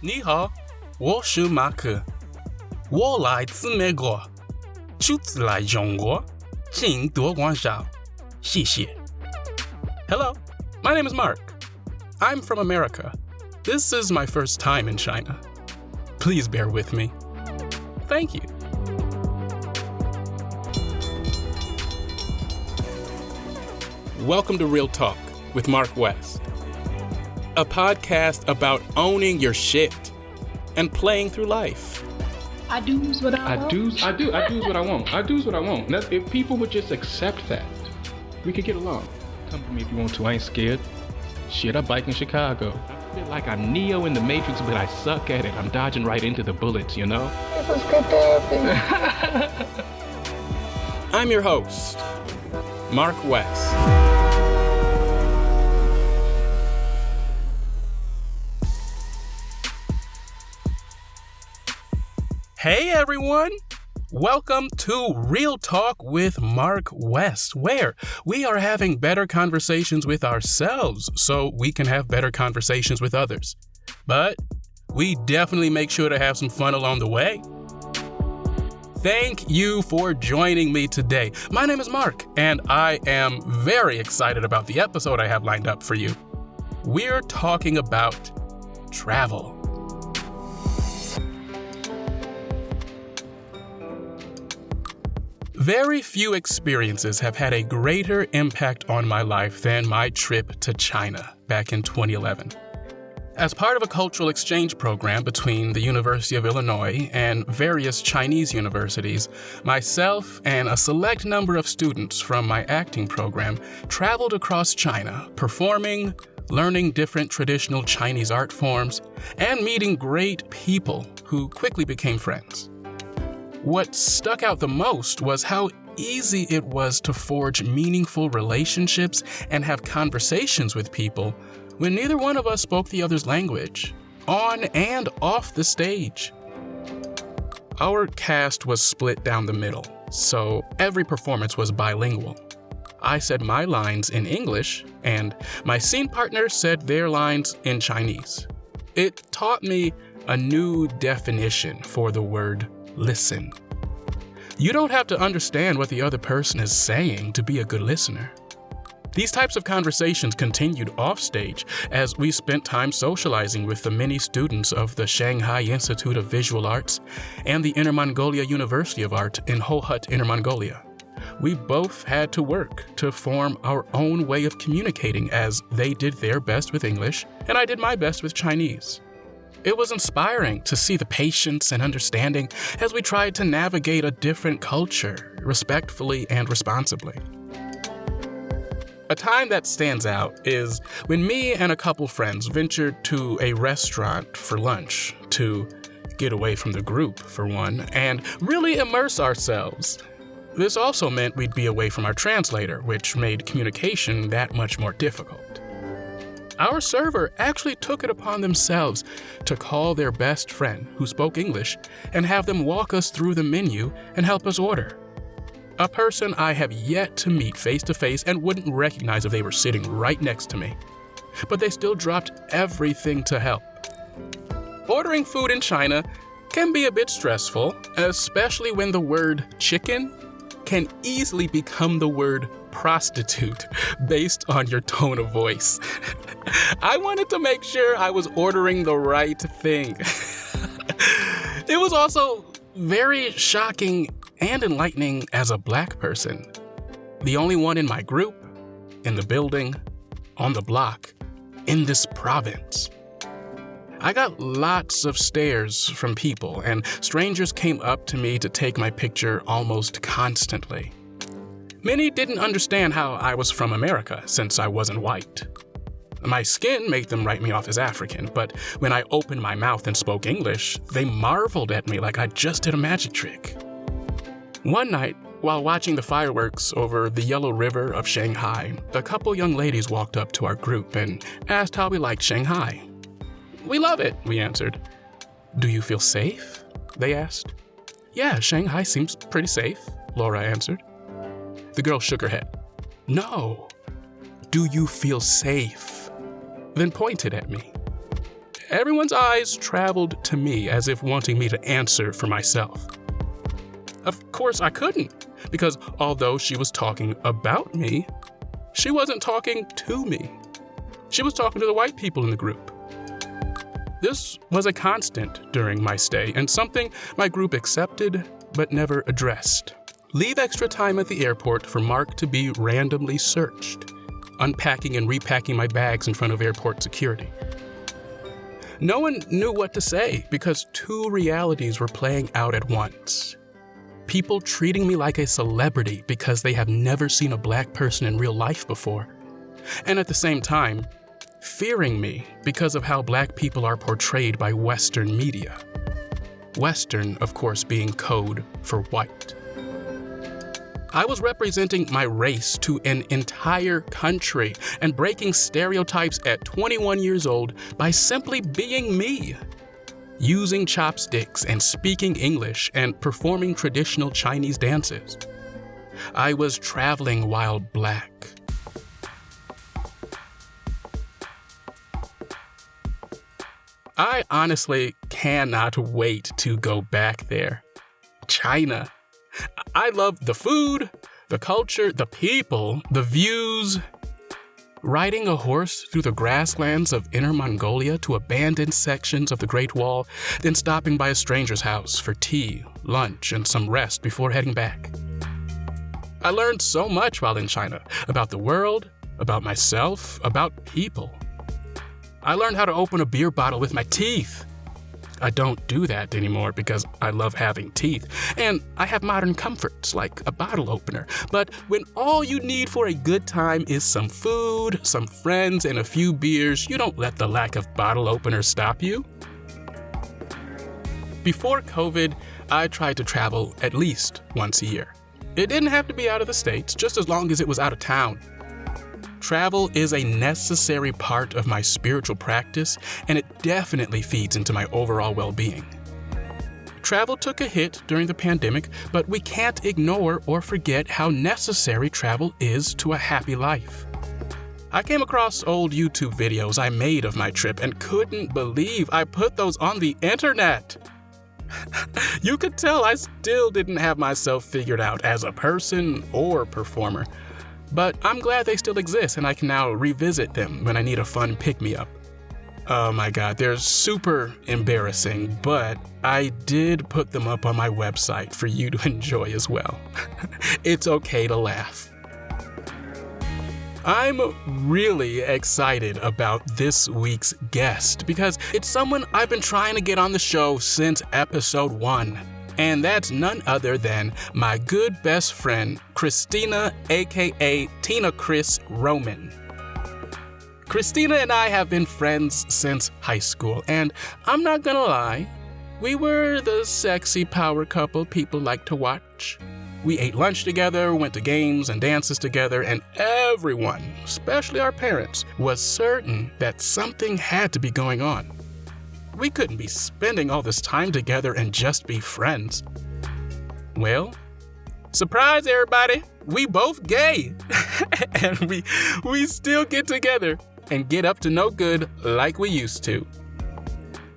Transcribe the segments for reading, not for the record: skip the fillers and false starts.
你好，我是马克，我来自美国，初次来中国，请多关照，谢谢。Hello, my name is Mark. I'm from America. This is my first time in China. Please bear with me. Thank you. Welcome to Real Talk with Mark West, a podcast about owning your shit and playing through life. I do's what I want. I do what I want. I do's what I want. If people would just accept that, we could get along. Come for me if you want to. I ain't scared. Shit, I bike in Chicago. I feel like I'm Neo in the Matrix, but I suck at it. I'm dodging right into the bullets, you know? This is good therapy. I'm your host, Mark West. Hey everyone! Welcome to Real Talk with Mark West, where we are having better conversations with ourselves so we can have better conversations with others. But we definitely make sure to have some fun along the way. Thank you for joining me today. My name is Mark, and I am very excited about the episode I have lined up for you. We're talking about travel. Very few experiences have had a greater impact on my life than my trip to China back in 2011. As part of a cultural exchange program between the University of Illinois and various Chinese universities, myself and a select number of students from my acting program traveled across China, performing, learning different traditional Chinese art forms, and meeting great people who quickly became friends. What stuck out the most was how easy it was to forge meaningful relationships and have conversations with people when neither one of us spoke the other's language, on and off the stage. Our cast was split down the middle, so every performance was bilingual. I said my lines in English, and my scene partner said their lines in Chinese. It taught me a new definition for the word listen. You don't have to understand what the other person is saying to be a good listener. These types of conversations continued offstage as we spent time socializing with the many students of the Shanghai Institute of Visual Arts and the Inner Mongolia University of Art in Hohhot, Inner Mongolia. We both had to work to form our own way of communicating as they did their best with English and I did my best with Chinese. It was inspiring to see the patience and understanding as we tried to navigate a different culture respectfully and responsibly. A time that stands out is when me and a couple friends ventured to a restaurant for lunch to get away from the group, for one, and really immerse ourselves. This also meant we'd be away from our translator, which made communication that much more difficult. Our server actually took it upon themselves to call their best friend who spoke English and have them walk us through the menu and help us order. A person I have yet to meet face to face and wouldn't recognize if they were sitting right next to me. But they still dropped everything to help. Ordering food in China can be a bit stressful, especially when the word chicken can easily become the word prostitute based on your tone of voice. I wanted to make sure I was ordering the right thing. It was also very shocking and enlightening as a Black person. The only one in my group, in the building, on the block, in this province. I got lots of stares from people, and strangers came up to me to take my picture almost constantly. Many didn't understand how I was from America since I wasn't white. My skin made them write me off as African, but when I opened my mouth and spoke English, they marveled at me like I just did a magic trick. One night, while watching the fireworks over the Yellow River of Shanghai, a couple young ladies walked up to our group and asked how we liked Shanghai. "We love it," we answered. "Do you feel safe?" they asked. "Yeah, Shanghai seems pretty safe," Laura answered. The girl shook her head. "No. Do you feel safe?" Then pointed at me. everyone's eyes traveled to me as if wanting me to answer for myself. Of course, I couldn't, because although she was talking about me, she wasn't talking to me. She was talking to the white people in the group. This was a constant during my stay and something my group accepted but never addressed. Leave extra time at the airport for Mark to be randomly searched, unpacking and repacking my bags in front of airport security. No one knew what to say because two realities were playing out at once. People treating me like a celebrity because they have never seen a black person in real life before, and at the same time, fearing me because of how black people are portrayed by Western media. Western, of course, being code for white. I was representing my race to an entire country and breaking stereotypes at 21 years old by simply being me. Using chopsticks and speaking English and performing traditional Chinese dances. I was traveling while black. I honestly cannot wait to go back there. China. I love the food, the culture, the people, the views. Riding a horse through the grasslands of Inner Mongolia to abandoned sections of the Great Wall, then stopping by a stranger's house for tea, lunch, and some rest before heading back. I learned so much while in China, about the world, about myself, about people. I learned how to open a beer bottle with my teeth. I don't do that anymore because I love having teeth, and I have modern comforts like a bottle opener. But when all you need for a good time is some food, some friends, and a few beers, you don't let the lack of bottle openers stop you. Before COVID, I tried to travel at least once a year. It didn't have to be out of the States, just as long as it was out of town. Travel is a necessary part of my spiritual practice, and it definitely feeds into my overall well-being. Travel took a hit during the pandemic, but we can't ignore or forget how necessary travel is to a happy life. I came across old YouTube videos I made of my trip and couldn't believe I put those on the internet. You could tell I still didn't have myself figured out as a person or performer. But I'm glad they still exist and I can now revisit them when I need a fun pick-me-up. Oh my God, they're super embarrassing, but I did put them up on my website for you to enjoy as well. It's okay to laugh. I'm really excited about this week's guest because it's someone I've been trying to get on the show since episode 1. And that's none other than my good best friend, Christina, aka Tina Chris Roman. Christina and I have been friends since high school, and I'm not gonna lie, we were the sexy power couple people like to watch. We ate lunch together, went to games and dances together, and everyone, especially our parents, was certain that something had to be going on. We couldn't be spending all this time together and just be friends. Well, surprise everybody, we both gay. And we still get together and get up to no good like we used to.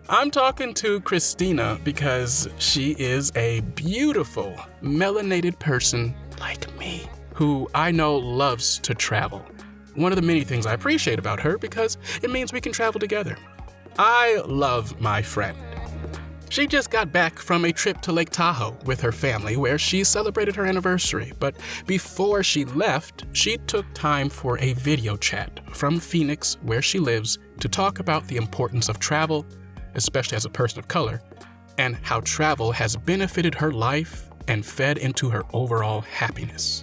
I'm talking to Christina because she is a beautiful, melanated person like me, who I know loves to travel. One of the many things I appreciate about her because it means we can travel together. I love my friend. She just got back from a trip to Lake Tahoe with her family where she celebrated her anniversary, but before she left, she took time for a video chat from Phoenix, where she lives, to talk about the importance of travel, especially as a person of color, and how travel has benefited her life and fed into her overall happiness.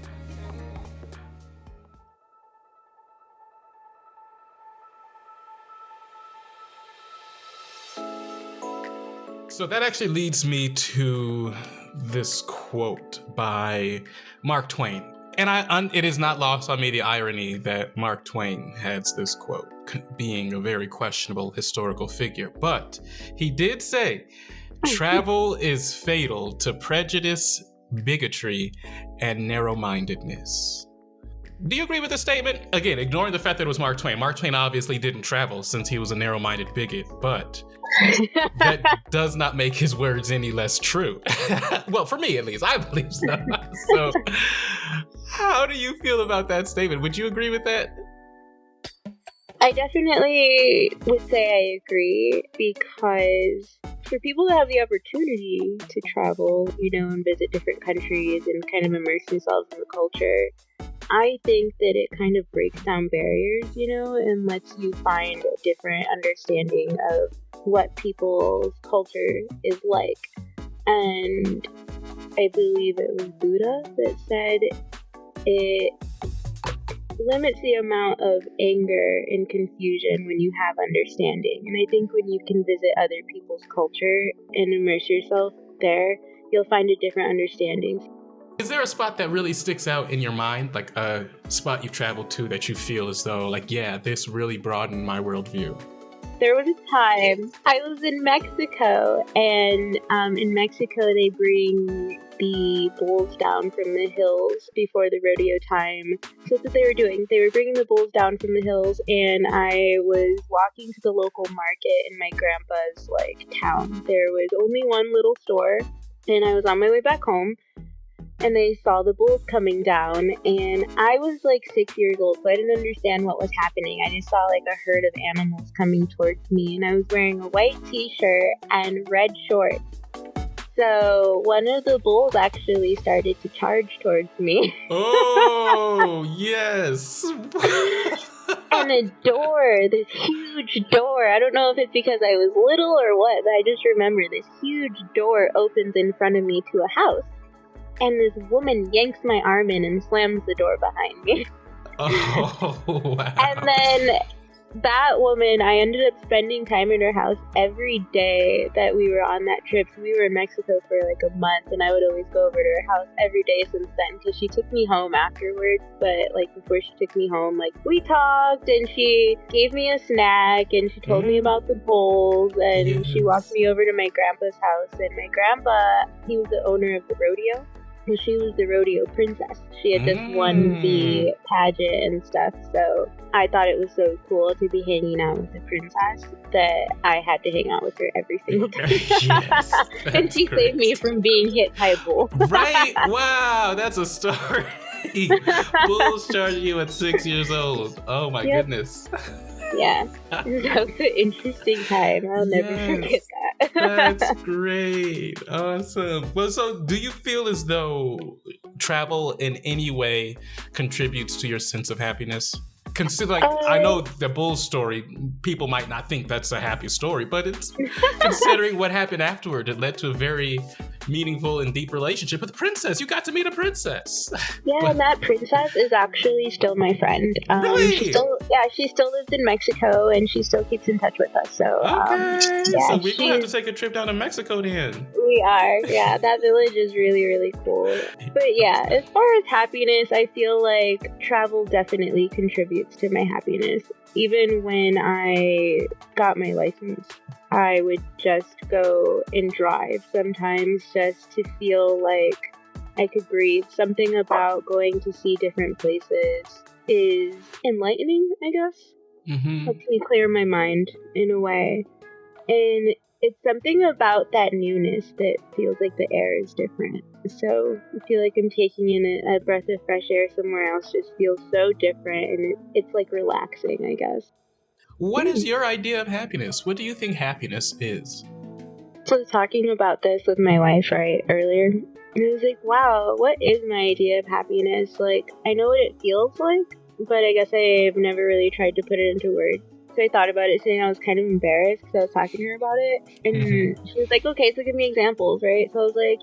So that actually leads me to this quote by Mark Twain. And it is not lost on me the irony that Mark Twain has this quote, being a very questionable historical figure. But he did say, travel is fatal to prejudice, bigotry, and narrow-mindedness. Do you agree with this statement? Again, ignoring the fact that it was Mark Twain. Mark Twain obviously didn't travel since he was a narrow-minded bigot, but that does not make his words any less true. Well, for me at least, I believe so. So, how do you feel about that statement? Would you agree with that? I definitely would say I agree, because for people that have the opportunity to travel, and visit different countries and kind of immerse themselves in the culture, I think that it kind of breaks down barriers, and lets you find a different understanding of what people's culture is like. And I believe it was Buddha that said it limits the amount of anger and confusion when you have understanding. And I think when you can visit other people's culture and immerse yourself there, you'll find a different understanding. Is there a spot that really sticks out in your mind, like a spot you traveled to that you feel as though, like, yeah, this really broadened my worldview? There was a time I was in Mexico, and in Mexico they bring the bulls down from the hills before the rodeo time. So that's what they were doing. They were bringing the bulls down from the hills, and I was walking to the local market in my grandpa's town. There was only one little store, and I was on my way back home. And I saw the bulls coming down, and I was 6 years old, so I didn't understand what was happening. I just saw a herd of animals coming towards me, and I was wearing a white t-shirt and red shorts. So one of the bulls actually started to charge towards me. Oh, yes. And a door, this huge door, I don't know if it's because I was little or what, but I just remember this huge door opens in front of me to a house. And this woman yanks my arm in and slams the door behind me. Oh, wow. And then that woman, I ended up spending time in her house every day that we were on that trip. So we were in Mexico for a month, and I would always go over to her house every day since then, because she took me home afterwards. But before she took me home, we talked, and she gave me a snack, and she told me about the bulls, and she walked me over to my grandpa's house. And my grandpa, he was the owner of the rodeo. She was the rodeo princess. She had just won the pageant and stuff, so I thought it was so cool to be hanging out with the princess that I had to hang out with her every single day. Yes, and she saved me from being hit by a bull. Right? Wow, that's a story. Bulls charging you at 6 years old. Oh my goodness. Yeah, that was an interesting time. I'll never forget that. That's great. Awesome. Well, so do you feel as though travel in any way contributes to your sense of happiness? Consider, I know the bull story, people might not think that's a happy story, but it's considering what happened afterward, it led to a very meaningful and deep relationship with the princess. You got to meet a princess. Yeah, and that princess is actually still my friend. Really? She still lives in Mexico, and she still keeps in touch with us. So, so we're gonna have to take a trip down to Mexico then. We are. Yeah, that village is really, really cool. But yeah, as far as happiness, I feel like travel definitely contributes to my happiness. Even when I got my license, I would just go and drive sometimes just to feel like I could breathe. Something about going to see different places is enlightening, I guess. Helps me clear my mind in a way. And it's something about that newness that feels like the air is different. So I feel like I'm taking in a breath of fresh air somewhere else. Just feels so different, and it's relaxing, I guess. What is your idea of happiness? What do you think happiness is? So I was talking about this with my wife earlier, and I was like, wow, what is my idea of happiness? I know what it feels like, but I guess I've never really tried to put it into words. So I thought about it today, and I was kind of embarrassed because I was talking to her about it. And she was like, okay, so give me examples, right? So I was like,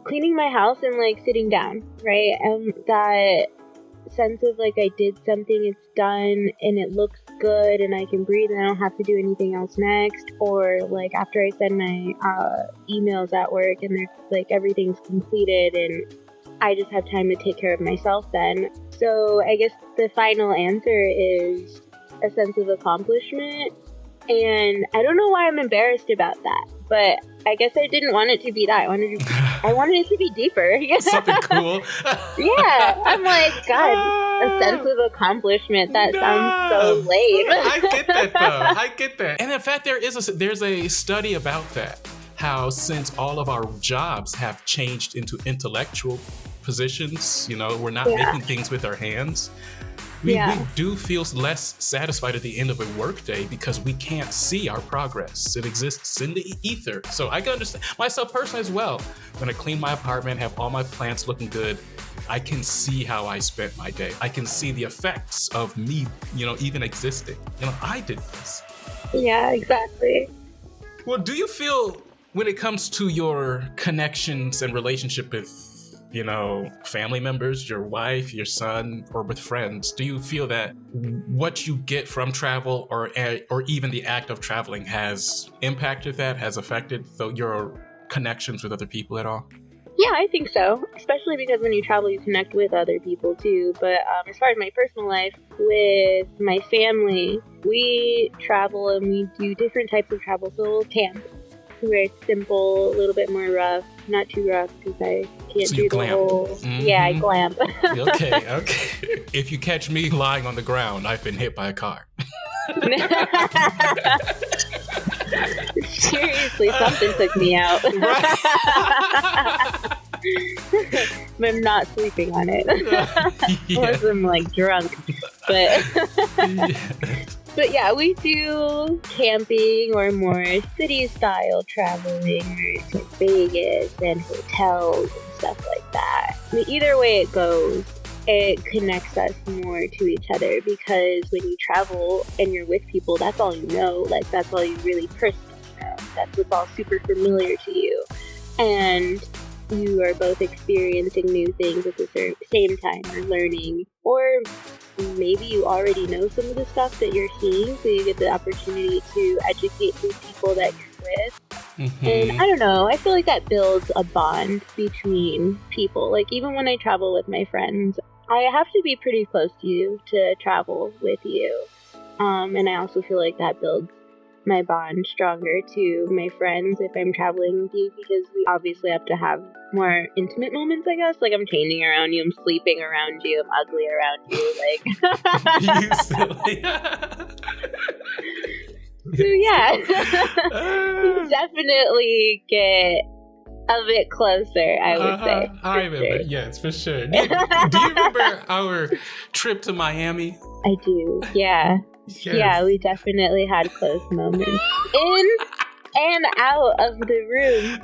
cleaning my house and, sitting down, right? That sense of, I did something, it's done, and it looks good, and I can breathe, and I don't have to do anything else next. Or, after I send my emails at work, and there's, everything's completed, and I just have time to take care of myself then. So I guess the final answer is a sense of accomplishment And I don't know why I'm embarrassed about that, but I guess I didn't want it to be that. I wanted it to be deeper. Something cool. Yeah. I'm like, God, a sense of accomplishment. That sounds so lame. I get that, though. I get that. And in fact, there's a study about that. How since all of our jobs have changed into intellectual positions, we're not making things with our hands. We do feel less satisfied at the end of a workday because we can't see our progress. It exists in the ether. So I can understand myself personally as well. When I clean my apartment, have all my plants looking good, I can see how I spent my day. I can see the effects of me, even existing. I did this. Yeah, exactly. Well, do you feel when it comes to your connections and relationship with family members, your wife, your son, or with friends, do you feel that what you get from travel or even the act of traveling has impacted that, has affected your connections with other people at all? Yeah, I think so, especially because when you travel, you connect with other people too. But as far as my personal life, with my family, we travel and we do different types of travel. So we'll camp. Very simple, a little bit more rough, not too rough because I can't do the whole. Mm-hmm. Yeah, I glamp. Okay. If you catch me lying on the ground, I've been hit by a car. Seriously, something took me out. But I'm not sleeping on it. Unless I'm like drunk. But yeah, we do camping or more city-style traveling, or to Vegas and hotels and stuff like that. But either way it goes, it connects us more to each other because when you travel and you're with people, that's all you know. Like, that's all you really personally know. That's what's all super familiar to you. And you are both experiencing new things at the same time, or learning, or maybe you already know some of the stuff that you're seeing, so you get the opportunity to educate the people that you're with. Mm-hmm. And I don't know, I feel like that builds a bond between people. Like, even when I travel with my friends, I have to be pretty close to you to travel with you. And I also feel like that builds my bond stronger to my friends if I'm traveling with you, because we obviously have to have more intimate moments, I guess. Like, I'm changing around you, I'm sleeping around you, I'm ugly around you, like. You silly. So yeah, you definitely get a bit closer, I would say. I remember, sure. Yes, for sure. Do you remember our trip to Miami? I do, yeah. Yes. Yeah, we definitely had close moments. In and out of the room.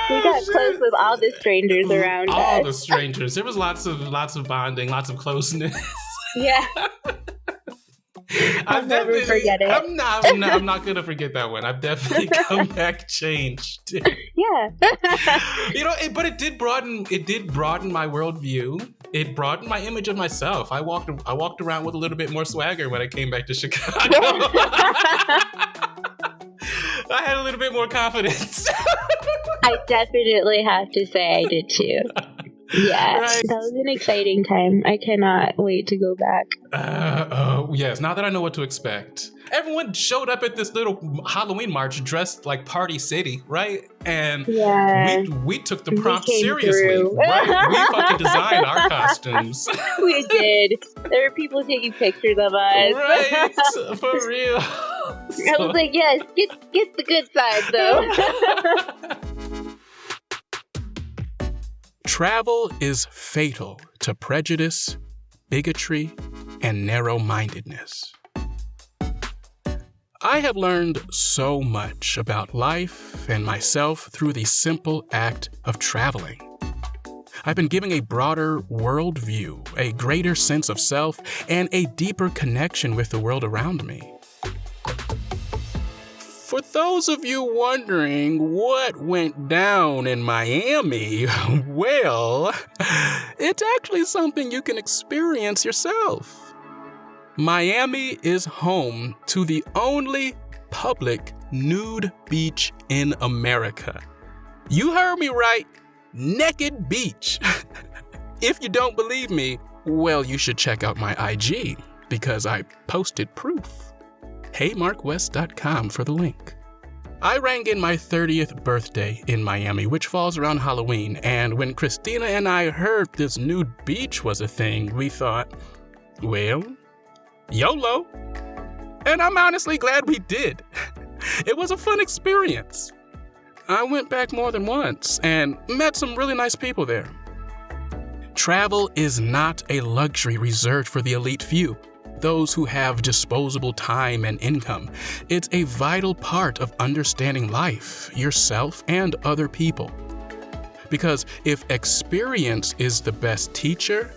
We got close with all the strangers around us. All the strangers. There was lots of bonding, lots of closeness. Yeah. I'll never forget it. I'm not gonna forget that one. I've definitely come back changed. Yeah. But it did broaden my worldview. It broadened my image of myself. I walked around with a little bit more swagger when I came back to Chicago. I had a little bit more confidence. I definitely have to say I did too. Yeah, right. That was an exciting time. I cannot wait to go back. Yes, now that I know what to expect. Everyone showed up at this little Halloween march dressed like Party City, right? And we took the prompt seriously, right? We fucking designed our costumes. We did. There were people taking pictures of us. Right, for real. I was like, yes, get the good side, though. Travel is fatal to prejudice, bigotry, and narrow-mindedness. I have learned so much about life and myself through the simple act of traveling. I've been given a broader worldview, a greater sense of self, and a deeper connection with the world around me. For those of you wondering what went down in Miami, well, it's actually something you can experience yourself. Miami is home to the only public nude beach in America. You heard me right, Naked Beach. If you don't believe me, well, you should check out my IG. because I posted proof. HeyMarkWest.com for the link. I rang in my 30th birthday in Miami, which falls around Halloween, and when Christina and I heard this nude beach was a thing, we thought, well, YOLO. And I'm honestly glad we did. It was a fun experience. I went back more than once and met some really nice people there. Travel is not a luxury reserved for the elite few, those who have disposable time and income. It's a vital part of understanding life, yourself, and other people. Because if experience is the best teacher,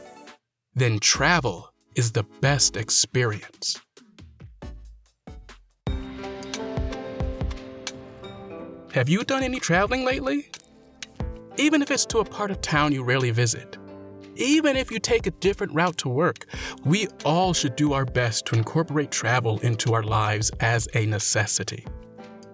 then travel is the best experience. Have you done any traveling lately? Even if it's to a part of town you rarely visit. Even if you take a different route to work, we all should do our best to incorporate travel into our lives as a necessity.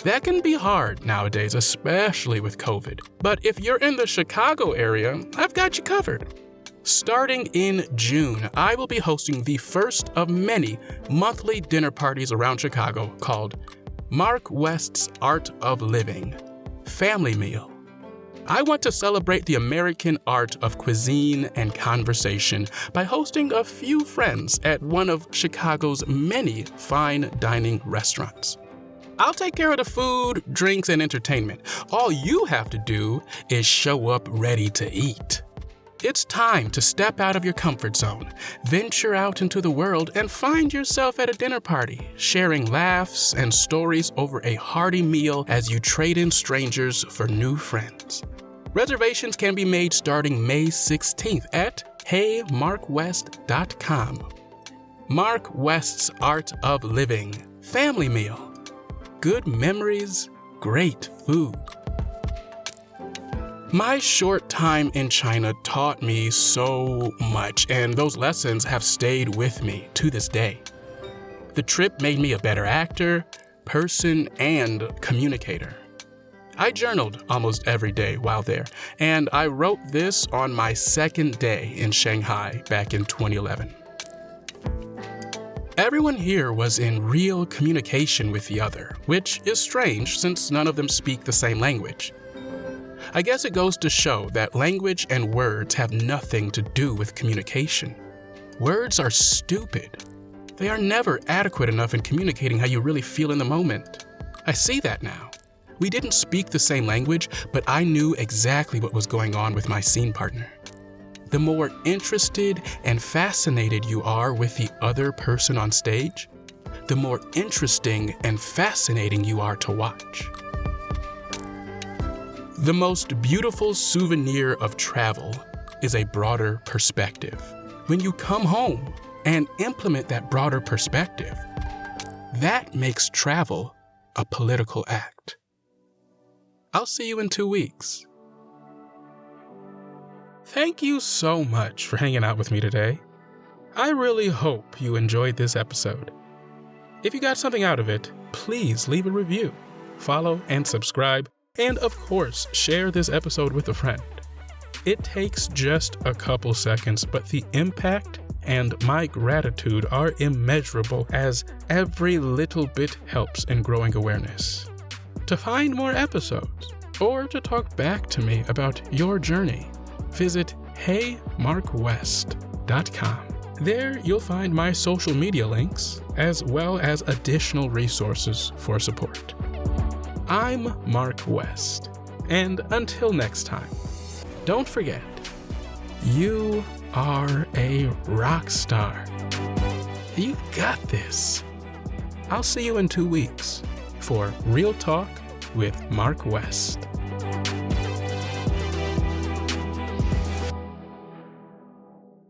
That can be hard nowadays, especially with COVID. But if you're in the Chicago area, I've got you covered. Starting in June, I will be hosting the first of many monthly dinner parties around Chicago called Mark West's Art of Living, Family Meal. I want to celebrate the American art of cuisine and conversation by hosting a few friends at one of Chicago's many fine dining restaurants. I'll take care of the food, drinks, and entertainment. All you have to do is show up ready to eat. It's time to step out of your comfort zone, venture out into the world, and find yourself at a dinner party, sharing laughs and stories over a hearty meal as you trade in strangers for new friends. Reservations can be made starting May 16th at HeyMarkWest.com. Mark West's Art of Living, Family Meal. Good memories, great food. My short time in China taught me so much, and those lessons have stayed with me to this day. The trip made me a better actor, person, and communicator. I journaled almost every day while there, and I wrote this on my second day in Shanghai back in 2011. Everyone here was in real communication with the other, which is strange since none of them speak the same language. I guess it goes to show that language and words have nothing to do with communication. Words are stupid. They are never adequate enough in communicating how you really feel in the moment. I see that now. We didn't speak the same language, but I knew exactly what was going on with my scene partner. The more interested and fascinated you are with the other person on stage, the more interesting and fascinating you are to watch. The most beautiful souvenir of travel is a broader perspective. When you come home and implement that broader perspective, that makes travel a political act. I'll see you in 2 weeks. Thank you so much for hanging out with me today. I really hope you enjoyed this episode. If you got something out of it, please leave a review, follow and subscribe, and of course, share this episode with a friend. It takes just a couple seconds, but the impact and my gratitude are immeasurable as every little bit helps in growing awareness. To find more episodes, or to talk back to me about your journey, visit HeyMarkWest.com. There you'll find my social media links, as well as additional resources for support. I'm Mark West, and until next time, don't forget, you are a rock star. You got this. I'll see you in 2 weeks for Real Talk with Mark West.